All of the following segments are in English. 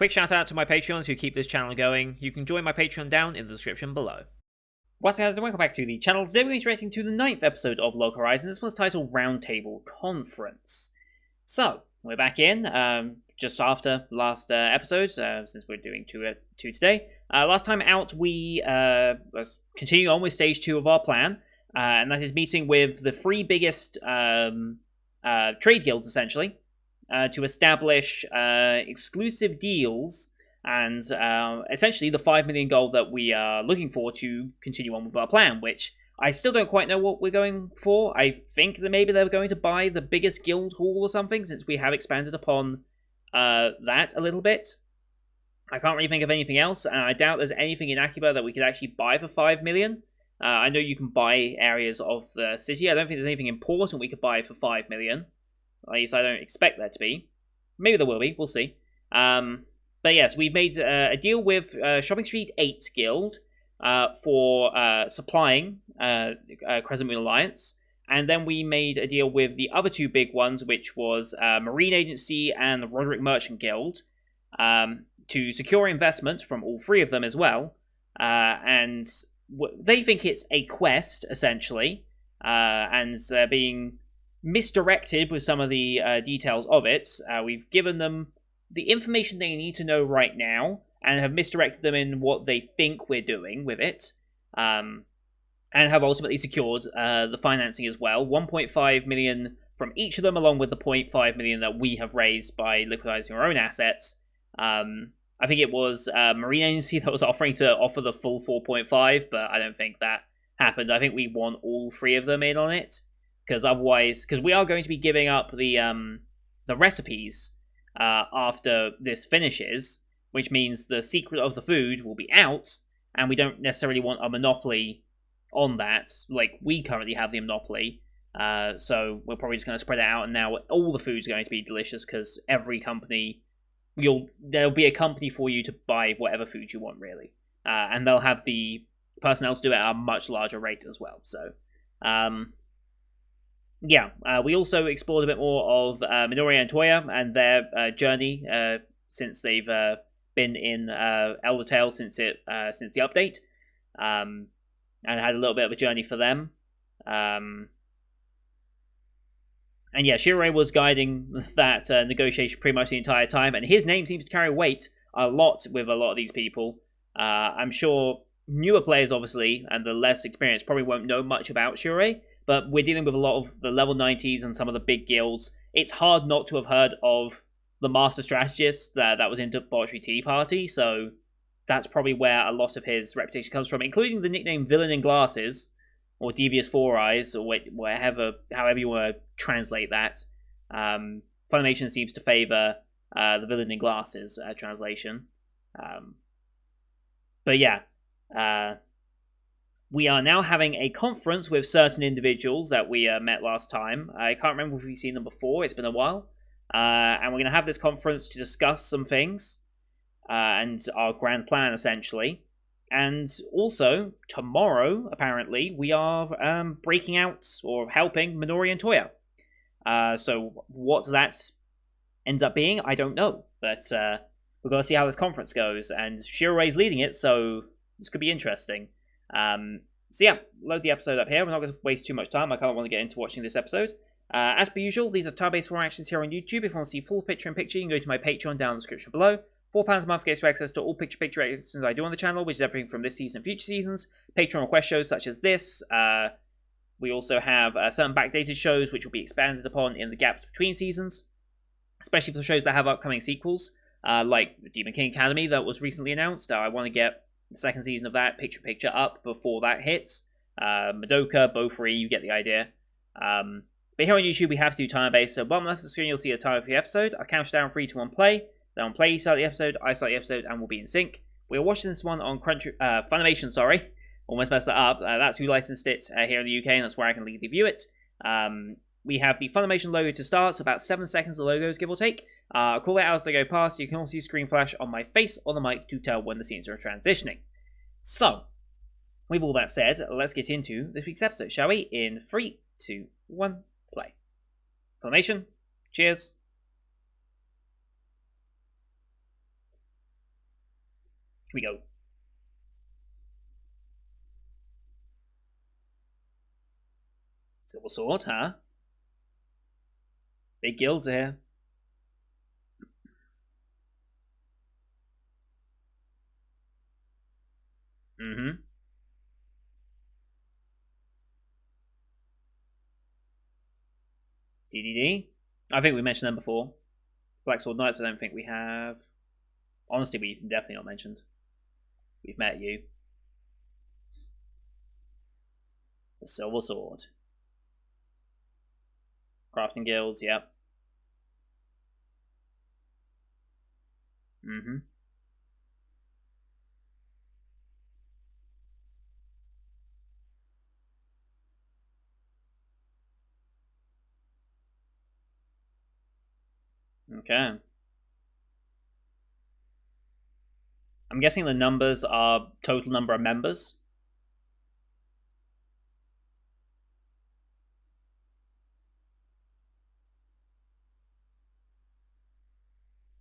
Quick shout out to my Patreons who keep this channel going. You can join my Patreon down in the description below. Once again, welcome back to the channel. Today we're going to be reacting to the 9th episode of Log Horizon. This one's titled Roundtable Conference. So, we're back in, just after last episode, since we're doing two today. Last time out, we was continuing on with stage 2 of our plan, and that is meeting with the 3 biggest trade guilds, essentially, to establish exclusive deals and essentially the 5 million gold that we are looking for to continue on with our plan, which I still don't quite know what we're going for. I think that maybe they're going to buy the biggest guild hall or something, since we have expanded upon that a little bit. I can't really think of anything else, and I doubt there's anything in Akiba that we could actually buy for 5 million. I know you can buy areas of the city. I don't think there's anything important we could buy for 5 million. At least I don't expect there to be. Maybe there will be, we'll see. But yes, we've made a deal with Shopping Street 8 Guild for supplying Crescent Moon Alliance. And then we made a deal with the other 2 big ones, which was Marine Agency and the Roderick Merchant Guild, to secure investment from all 3 of them as well. And they think it's a quest, essentially, and they're being misdirected with some of the details of it. We've given them the information they need to know right now, and have misdirected them in what they think we're doing with it, and have ultimately secured the financing as well. 1.5 million from each of them, along with the 0.5 million that we have raised by liquidizing our own assets. I think it was Marine Agency that was offering to offer the full 4.5, but I don't think that happened. I think we want all 3 of them in on it, because otherwise, because we are going to be giving up the recipes after this finishes, which means the secret of the food will be out, and we don't necessarily want a monopoly on that. Like, we currently have the monopoly, so we're probably just going to spread it out, and now all the food's going to be delicious, because every company, there'll be a company for you to buy whatever food you want, really. And they'll have the personnel to do it at a much larger rate as well, so... yeah, we also explored a bit more of Midoriya and Toya and their journey since they've been in Elder Tale since the update, and had a little bit of a journey for them. And yeah, Shiroi was guiding that negotiation pretty much the entire time, and his name seems to carry weight a lot with a lot of these people. I'm sure newer players, obviously, and the less experienced probably won't know much about Shiroi, but we're dealing with a lot of the level 90s and some of the big guilds. It's hard not to have heard of the Master Strategist that was in Debauchery Tea Party, so that's probably where a lot of his reputation comes from, including the nickname Villain in Glasses, or Devious Four Eyes, or however you want to translate that. Funimation seems to favour the Villain in Glasses translation. But yeah, we are now having a conference with certain individuals that we met last time. I can't remember if we've seen them before, it's been a while. And we're going to have this conference to discuss some things, and our grand plan, essentially. And also, tomorrow, apparently, we are breaking out, or helping, Minori and Toya. So what that ends up being, I don't know. But we've got to see how this conference goes, and Shiroi's leading it, so this could be interesting. So yeah, load the episode up here. We're not going to waste too much time. I kind of want to get into watching this episode. As per usual, these are time-based reactions here on YouTube. If you want to see full picture-in-picture, you can go to my Patreon down in the description below. £4 a month gets you access to all picture-in-picture reactions I do on the channel, which is everything from this season and future seasons. Patreon request shows such as this. We also have certain backdated shows which will be expanded upon in the gaps between seasons, especially for the shows that have upcoming sequels, like Demon King Academy that was recently announced. I want to get the 2nd season of that picture up before that hits. Madoka, both free, you get the idea. But here on YouTube we have to do time-based, so bottom left of the screen you'll see a timer for the episode. I'll count down 3, 2, 1, play. Then on play you start the episode, I start the episode, and we'll be in sync. We're watching this one on Funimation, sorry. Almost messed that up. That's who licensed it here in the UK, and that's where I can legally view it. We have the Funimation logo to start, so about 7 seconds of logos, give or take. Call it out as they go past. You can also use screen flash on my face or the mic to tell when the scenes are transitioning. So, with all that said, let's get into this week's episode, shall we? In 3, 2, 1, play. Funimation, cheers. we go. Silver Sword, huh? Big guilds here. Mm-hmm. DDD. I think we mentioned them before. Black Sword Knights, I don't think we have. Honestly, we've definitely not mentioned. We've met you. The Silver Sword. Crafting guilds, yep. Mm-hmm. Okay. I'm guessing the numbers are total number of members.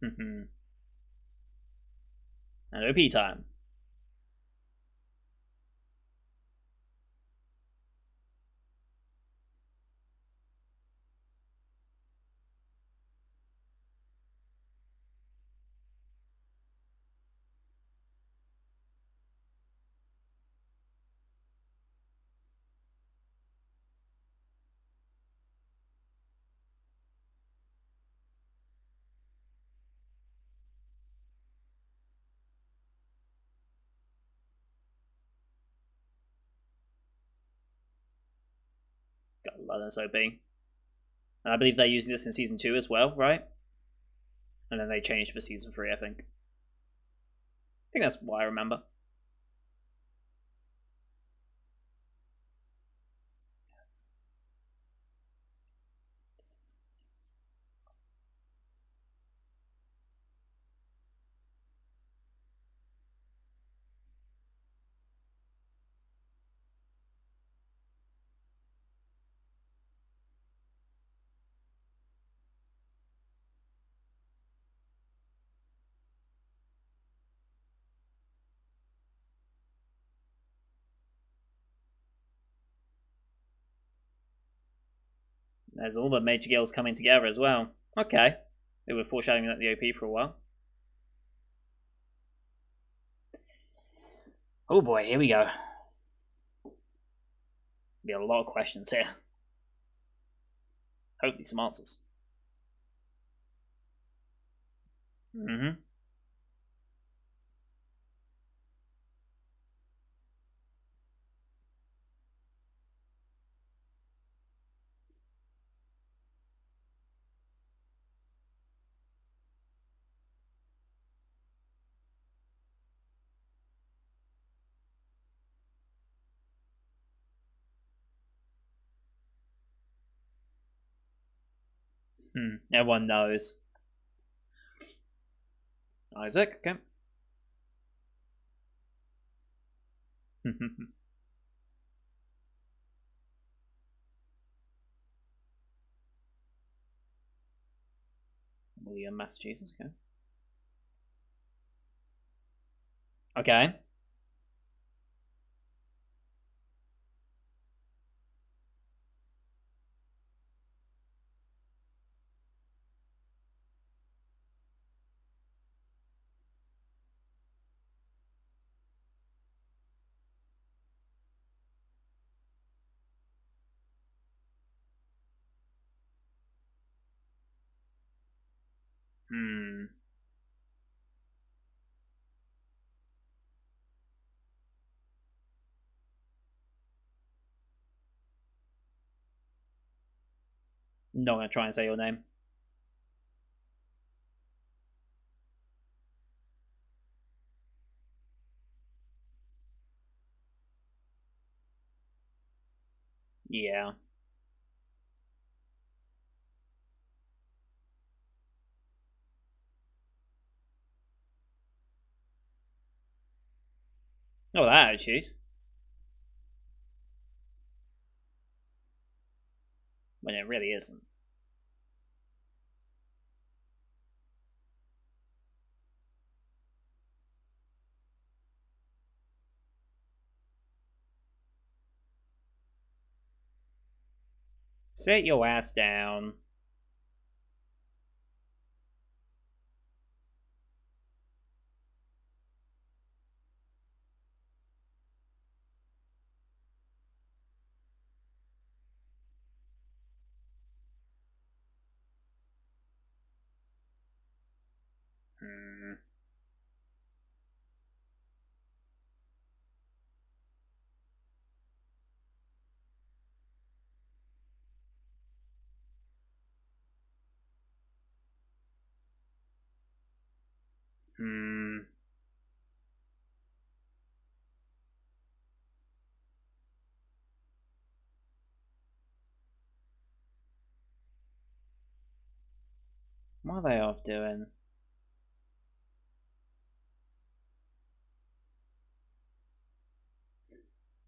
Mm-hmm. And OP time. Got a lot of this OP. And I believe they're using this in Season 2 as well, right? And then they changed for Season 3, I think. I think that's what I remember. There's all the major guilds coming together as well. Okay. They were foreshadowing that the OP for a while. Oh boy, here we go. Be a lot of questions here. Hopefully some answers. Mm-hmm. Everyone knows. Isaac, okay. William, Massachusetts, okay. Okay. Hmm. Not gonna try and say your name. Yeah. Oh, that attitude. When it really isn't. Sit your ass down. Hmm. Hmm. What are they off doing?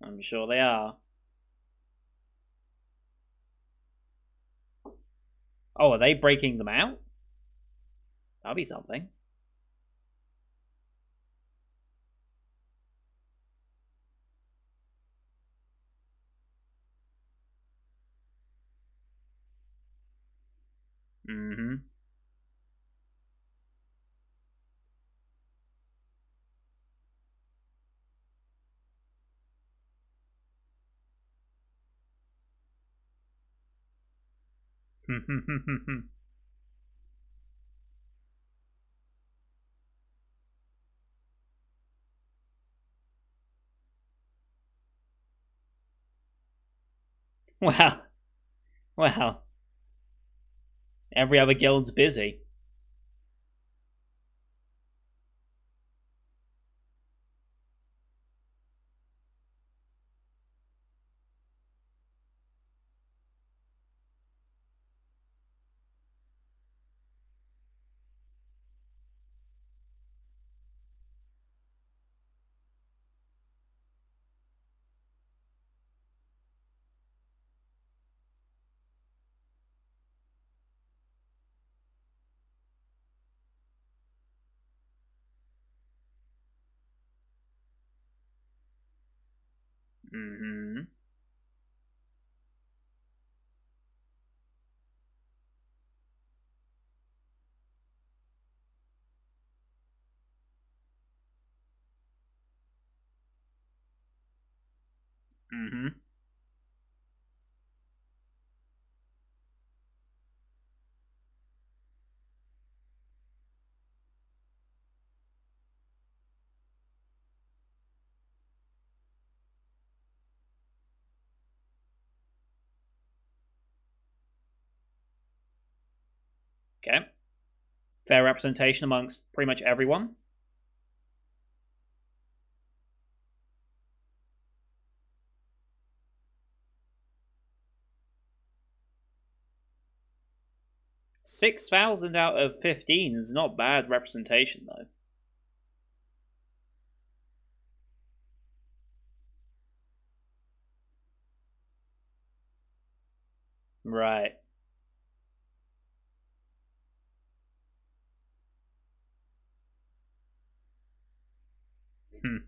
I'm sure they are. Oh, are they breaking them out? That'll be something. Mm-hmm. Well, well. Every other guild's busy. Mm-hmm. Mm-hmm. Okay. Fair representation amongst pretty much everyone. 6,000 out of 15 is not bad representation, though. Right. Hmm.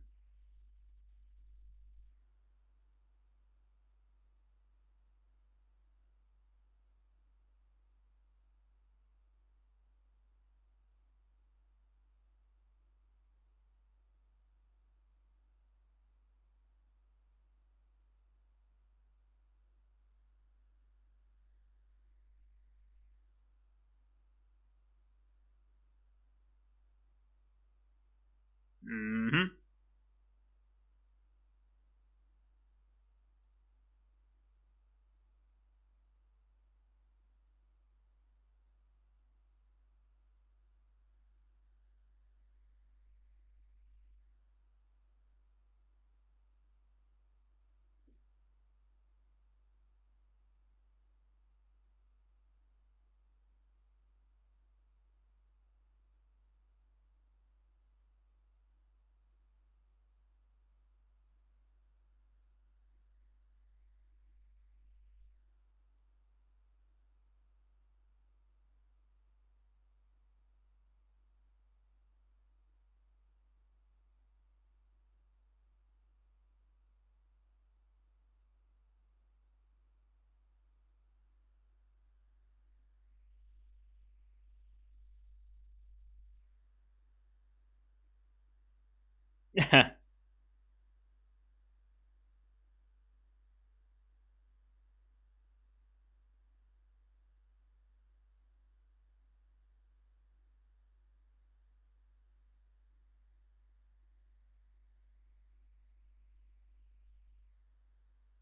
Mm-hmm.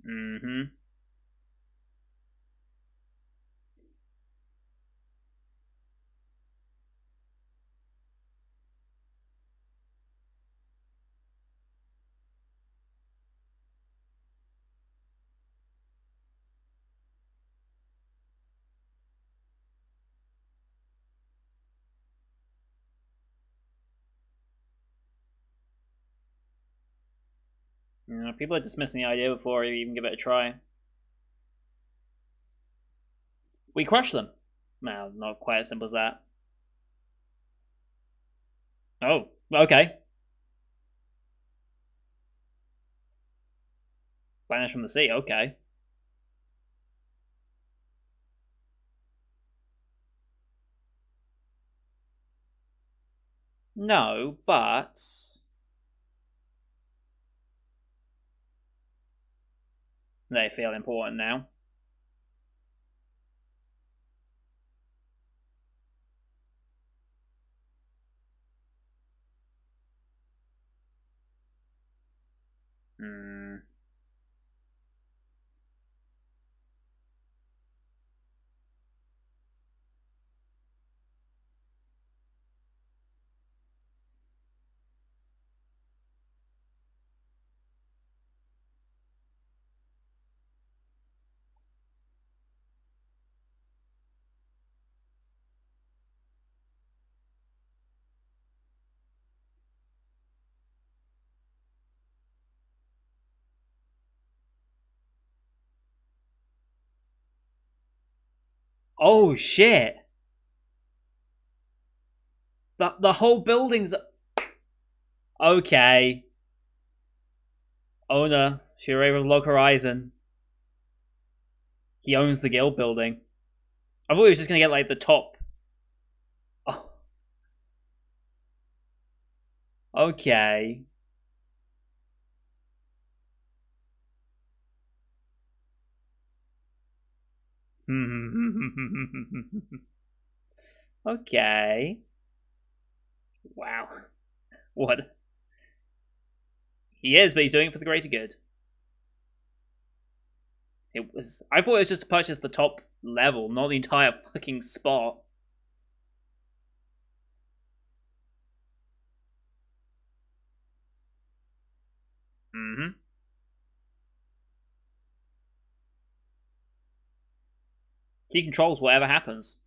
Mm-hmm. Yeah, people are dismissing the idea before you even give it a try. We crush them. Well, not quite as simple as that. Oh, okay. Banish from the sea, okay. No, but they feel important now. Hmm. Oh shit! The whole building's okay. Owner, Shure of Log Horizon. He owns the guild building. I thought he was just gonna get like the top. Oh, okay. Okay. Wow. What? He is, but he's doing it for the greater good. It was. I thought it was just to purchase the top level, not the entire fucking spot. Mm-hmm. He controls whatever happens.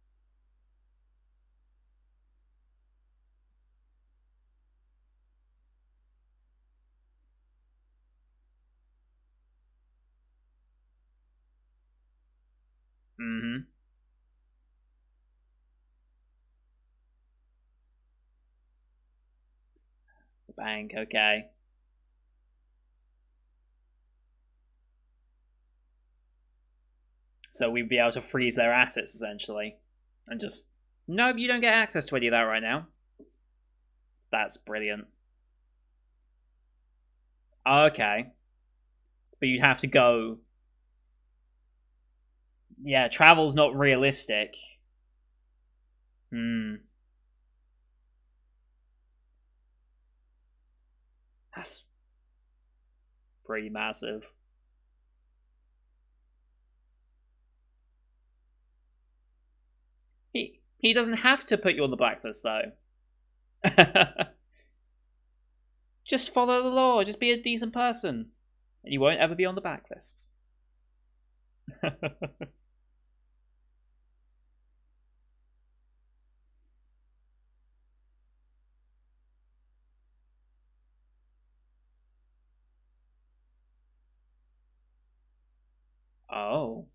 Mm-hmm. The bank. Okay. So we'd be able to freeze their assets essentially, and just nope, you don't get access to any of that right now. That's brilliant. Okay, but you'd have to go. Yeah, travel's not realistic. Hmm, that's pretty massive. He doesn't have to put you on the blacklist though. Just follow the law. Just be a decent person, and you won't ever be on the blacklist. Oh.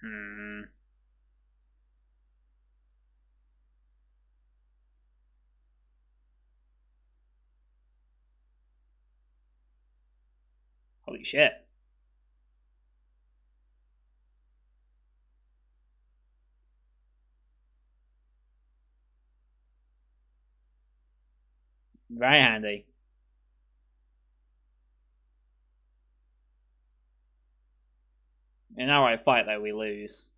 Hmm. Holy shit. Very handy. In an outright fight, though, we lose.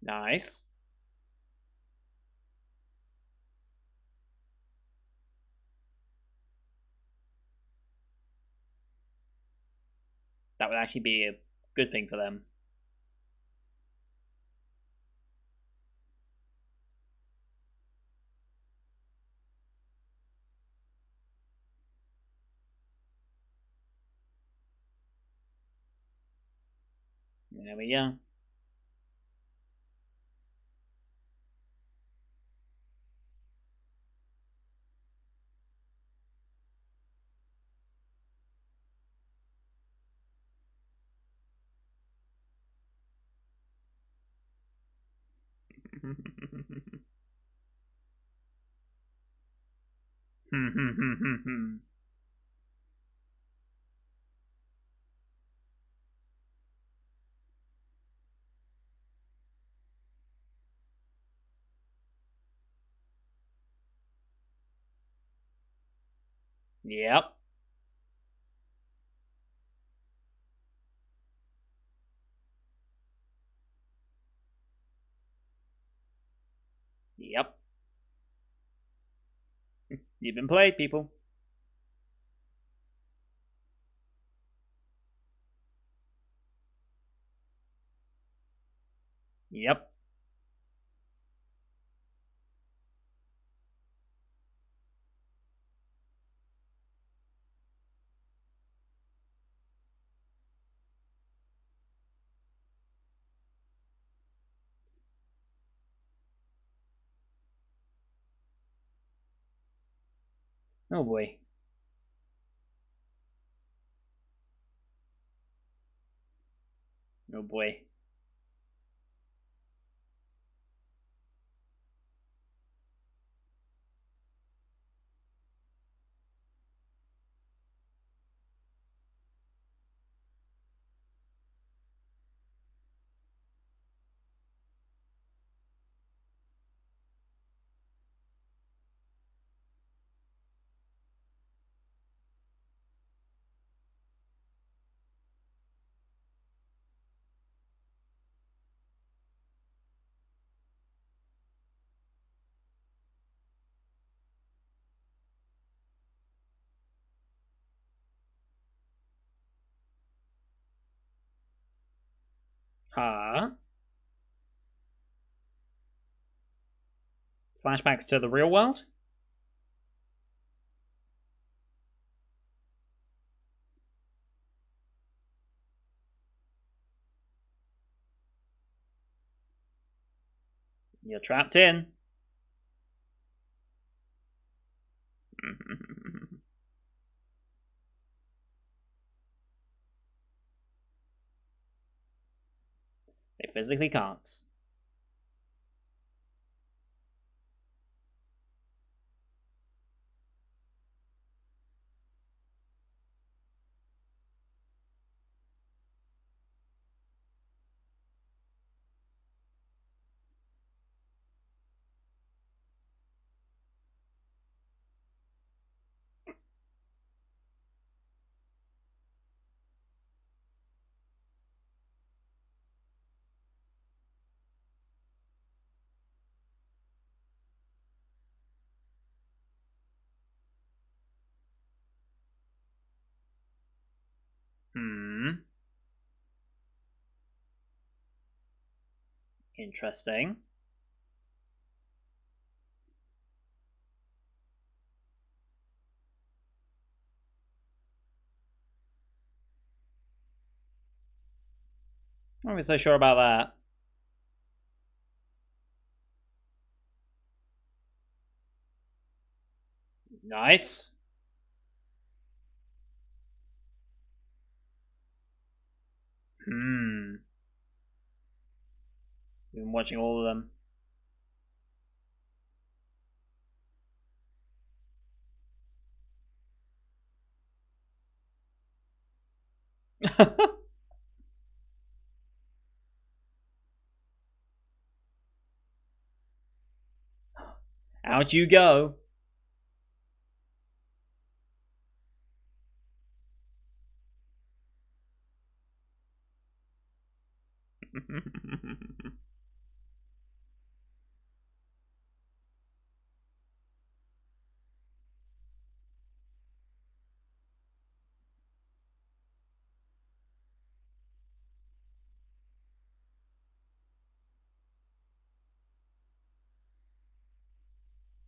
Nice. That would actually be a good thing for them. There we go. Yep. Yep. You've been played, people. Yep. Oh boy. Oh boy. Huh? Flashbacks to the real world? You're trapped in. They physically can't. Hmm. Interesting. I'm not so sure about that. Nice. Hmm. watching all of them. Out you go.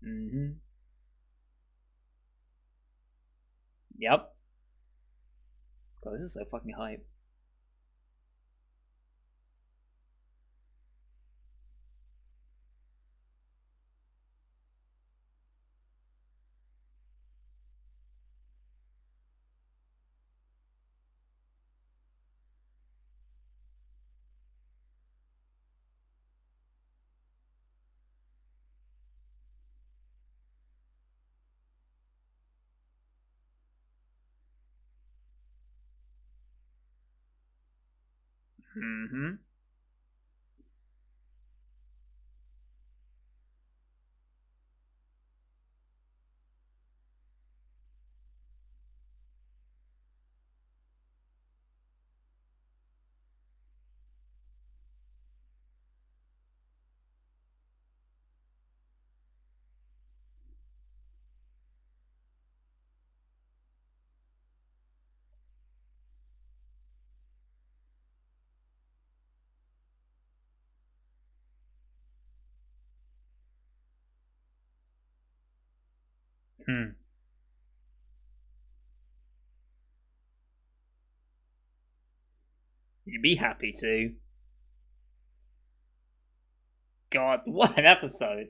Mm-hmm. Yep. God, this is so fucking hype. Mm-hmm. Hmm. You'd be happy to. God, what an episode.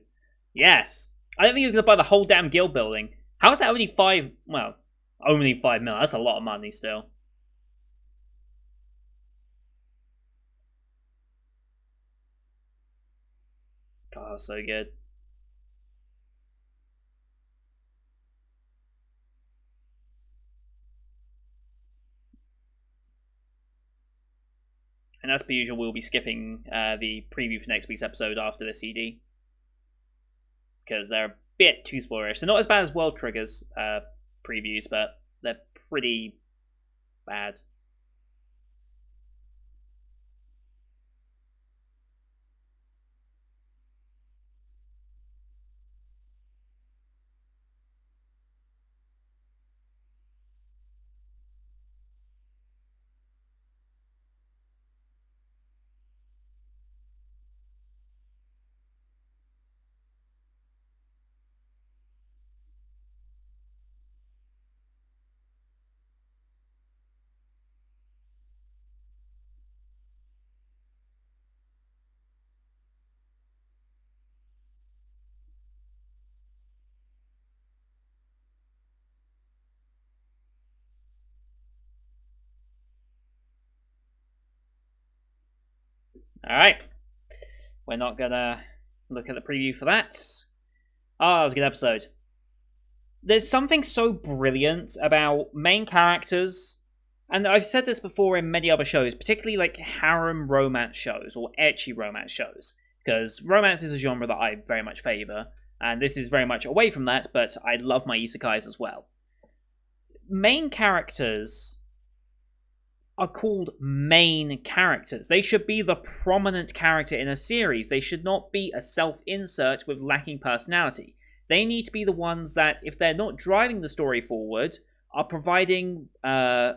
Yes. I don't think he was going to buy the whole damn guild building. How is that only five? Well, only 5 mil. That's a lot of money still. God, that was so good. And as per usual, we'll be skipping the preview for next week's episode after the CD. Because they're a bit too spoilerish. They're not as bad as World Trigger's previews, but they're pretty bad. Alright. We're not gonna look at the preview for that. Oh, that was a good episode. There's something so brilliant about main characters, and I've said this before in many other shows, particularly like harem romance shows or ecchi romance shows, because romance is a genre that I very much favour, and this is very much away from that, but I love my isekais as well. Main characters are called main characters. They should be the prominent character in a series. They should not be a self-insert with lacking personality. They need to be the ones that, if they're not driving the story forward, are providing a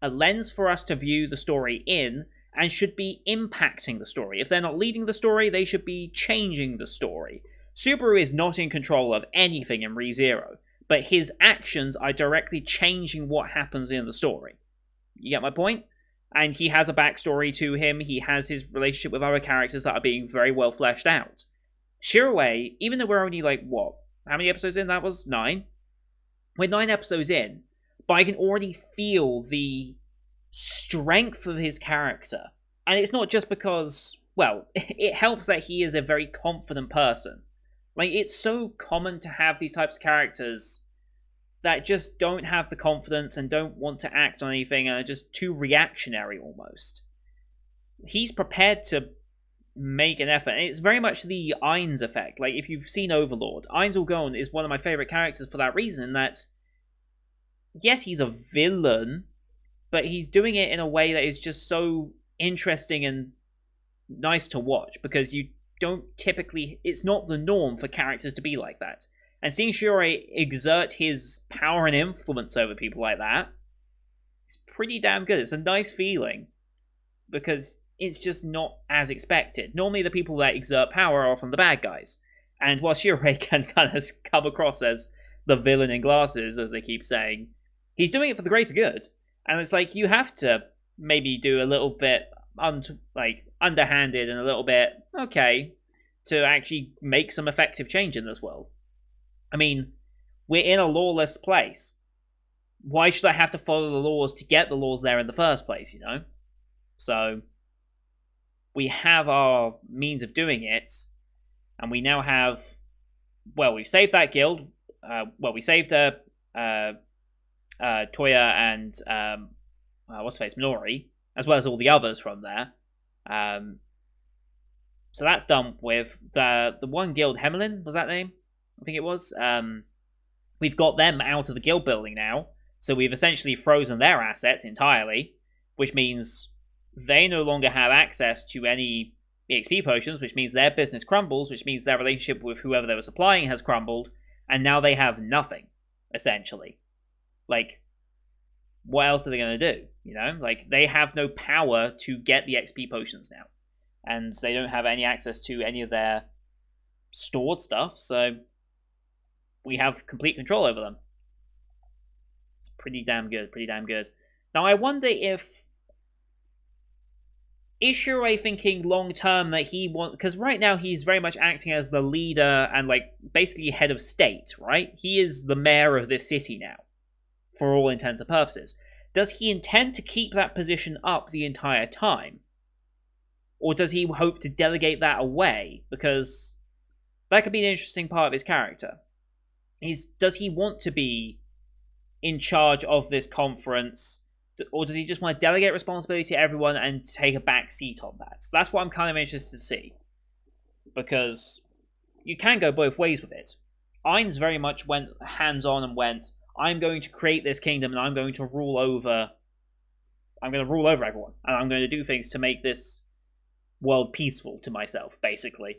lens for us to view the story in, and should be impacting the story. If they're not leading the story, they should be changing the story. Subaru is not in control of anything in ReZero, but his actions are directly changing what happens in the story. You get my point? And he has a backstory to him. He has his relationship with other characters that are being very well fleshed out. Shiroway, even though we're only like, what? How many episodes in? That was 9? We're 9 episodes in, but I can already feel the strength of his character. And it's not just because well, it helps that he is a very confident person. Like, it's so common to have these types of characters that just don't have the confidence and don't want to act on anything and are just too reactionary almost. He's prepared to make an effort, and it's very much the Ainz effect. Like, if you've seen Overlord, Ainz Orgone is one of my favourite characters for that reason, that, yes, he's a villain, but he's doing it in a way that is just so interesting and nice to watch, because you don't typically, it's not the norm for characters to be like that. And seeing Shiore exert his power and influence over people like that, it's pretty damn good. It's a nice feeling, because it's just not as expected. Normally the people that exert power are often the bad guys. And while Shiore can kind of come across as the villain in glasses, as they keep saying, he's doing it for the greater good. And it's like, you have to maybe do a little bit underhanded and a little bit okay to actually make some effective change in this world. I mean, we're in a lawless place. Why should I have to follow the laws to get the laws there in the first place, you know? So, we have our means of doing it, and we now have, well, we saved that guild. We saved Toya and what's her face, Minori, as well as all the others from there. So that's done with. The one guild, Myrlyn, was that name? I think it was. We've got them out of the guild building now, so we've essentially frozen their assets entirely, which means they no longer have access to any EXP potions, which means their business crumbles, which means their relationship with whoever they were supplying has crumbled, and now they have nothing, essentially. Like, what else are they going to do? You know, like, they have no power to get the XP potions now, and they don't have any access to any of their stored stuff, so we have complete control over them. It's pretty damn good, pretty damn good. Now, I wonder if... Is Shiore thinking long-term that he wants... Because right now he's very much acting as the leader and, like, basically head of state, right? He is the mayor of this city now, for all intents and purposes. Does he intend to keep that position up the entire time? Or does he hope to delegate that away? Because that could be an interesting part of his character. Does he want to be in charge of this conference, or does he just want to delegate responsibility to everyone and take a back seat on that? So that's what I'm kind of interested to see, because you can go both ways with it. Ainz very much went hands-on and went, I'm going to create this kingdom and I'm going to rule over everyone, and I'm going to do things to make this world peaceful to myself, basically.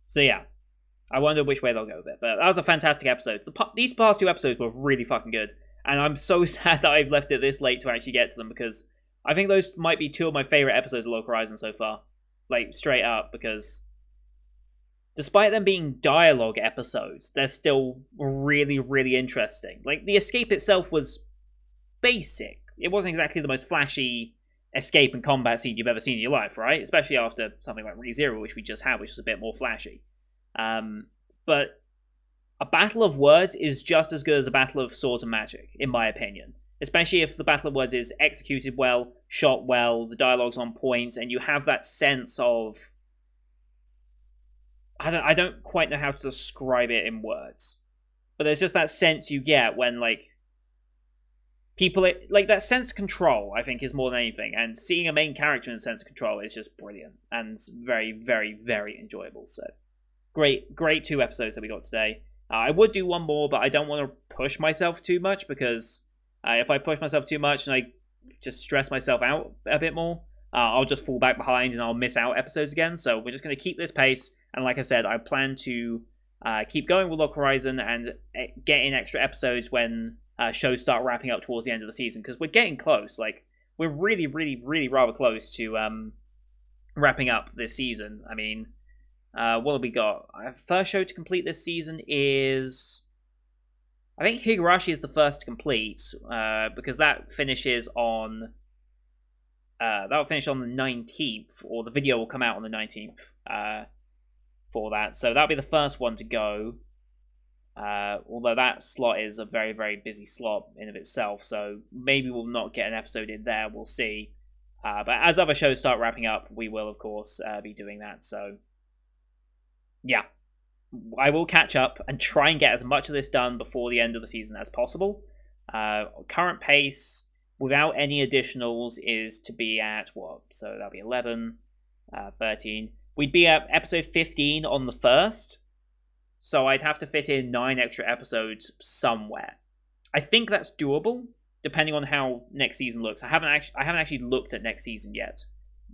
So yeah, I wonder which way they'll go with it. But that was a fantastic episode. These past two episodes were really fucking good. And I'm so sad that I've left it this late to actually get to them, because I think those might be two of my favourite episodes of Local Horizon so far. Like, straight up, because despite them being dialogue episodes, they're still really, really interesting. Like, the escape itself was basic. It wasn't exactly the most flashy escape and combat scene you've ever seen in your life, right? Especially after something like ReZero, which we just had, which was a bit more flashy. But a battle of words is just as good as a battle of swords and magic, in my opinion. Especially if the battle of words is executed well, shot well, the dialogue's on point, and you have that sense of... I don't quite know how to describe it in words. But there's just that sense you get when, like... people... Like, that sense of control, I think, is more than anything. And seeing a main character in a sense of control is just brilliant. And very, very, very enjoyable, so... Great 2 episodes that we got today. I would do one more, but I don't want to push myself too much, because if I push myself too much and I just stress myself out a bit more, I'll just fall back behind and I'll miss out episodes again. So we're just going to keep this pace, and like I said, I plan to keep going with Local Horizon and get in extra episodes when shows start wrapping up towards the end of the season, because we're getting close. Like, we're really, really, really rather close to wrapping up this season. I mean... what have we got? Our first show to complete this season is... I think Higurashi is the first to complete, because that finishes on... that'll finish on the 19th, or the video will come out on the 19th for that. So that'll be the first one to go. Although that slot is a very, very busy slot in of itself, so maybe we'll not get an episode in there, we'll see. But as other shows start wrapping up, we will, of course, be doing that. So, yeah. I will catch up and try and get as much of this done before the end of the season as possible. Current pace, without any additionals, is to be at what? So that'll be 11, 13. We'd be at episode 15 on the 1st. So I'd have to fit in 9 extra episodes somewhere. I think that's doable, depending on how next season looks. I haven't actually looked at next season yet.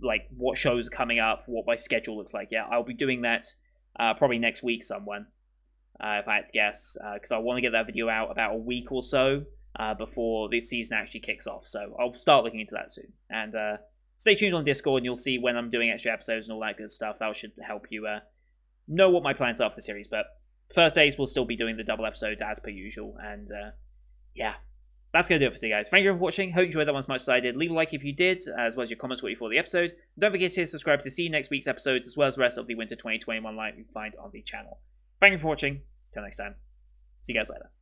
Like, what shows are coming up, what my schedule looks like. Yeah, I'll be doing that probably next week somewhere, if I had to guess, because I want to get that video out about a week or so before this season actually kicks off. So I'll start looking into that soon. And stay tuned on Discord, and you'll see when I'm doing extra episodes and all that good stuff. That should help you know what my plans are for the series. But Thursdays, we'll still be doing the double episodes as per usual. And yeah, that's going to do it for today, guys. Thank you for watching. Hope you enjoyed that one as much as I did. Leave a like if you did, as well as your comments what you thought of the episode. Don't forget to subscribe to see next week's episodes, as well as the rest of the Winter 2021 lineup you can find on the channel. Thank you for watching. Till next time. See you guys later.